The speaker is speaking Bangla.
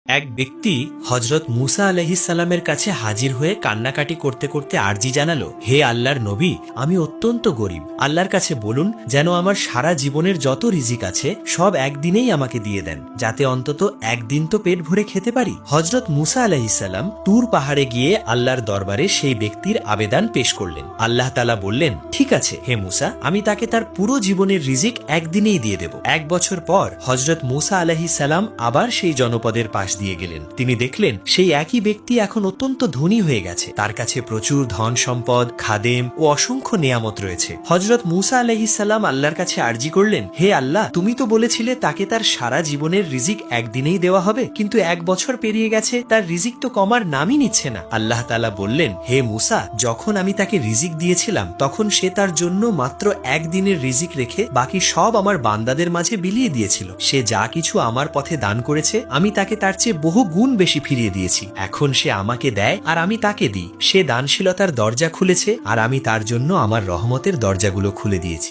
এক ব্যক্তি হজরত মুসা আলাইহিসসালামের কাছে হাজির হয়ে কান্নাকাটি করতে করতে আরজি জানালো, হে আল্লাহর নবী, আমি অত্যন্ত গরিব। আল্লাহর কাছে বলুন যেন আমার সারা জীবনের যত রিজিক আছে সব একদিনেই আমাকে দিয়ে দেন, যাতে অন্তত একদিন তো পেট ভরে খেতে পারি। হজরত মুসা আলাইহিসসালাম তুর পাহাড়ে গিয়ে আল্লাহর দরবারে সেই ব্যক্তির আবেদন পেশ করলেন। আল্লাহ তাআলা বললেন, ঠিক আছে হে মুসা, আমি তাকে তার পুরো জীবনের রিজিক একদিনেই দিয়ে দেব। 1 বছর পর হজরত মুসা আলাইহিসসালাম আবার সেই জনপদের পাশ দিয়ে গেলেন। তিনি দেখলেন সেই একই ব্যক্তি এখন অত্যন্ত ধনী হয়ে গেছে, তার কাছে প্রচুর ধন সম্পদ, খাদেম ও অসংখ্য নেয়ামত রয়েছে। হজরত মুসা আলাইহিসসালাম আল্লাহর কাছে আরজি করলেন, হে আল্লাহ, তুমি তো বলেছিলে তাকে তার সারা জীবনের রিজিক একদিনেই দেওয়া হবে, কিন্তু 1 বছর পেরিয়ে গেছে, তার রিজিক তো কমার নামই নিচ্ছে না। আল্লাহ তাআলা বললেন, হে মুসা, যখন আমি তাকে রিজিক দিয়েছিলাম তখন সে তার জন্য মাত্র 1 দিনের রিজিক রেখে বাকি সব আমার বান্দাদের মাঝে বিলিয়ে দিয়েছিল। সে যা কিছু আমার পথে দান করেছে আমি তাকে তার চেয়ে বহু গুণ বেশি ফিরিয়ে দিয়েছি। এখন সে আমাকে দেয় আর আমি তাকে দিই। সে দানশীলতার দরজা খুলেছে আর আমি তার জন্য আমার রহমতের দরজাগুলো খুলে দিয়েছি।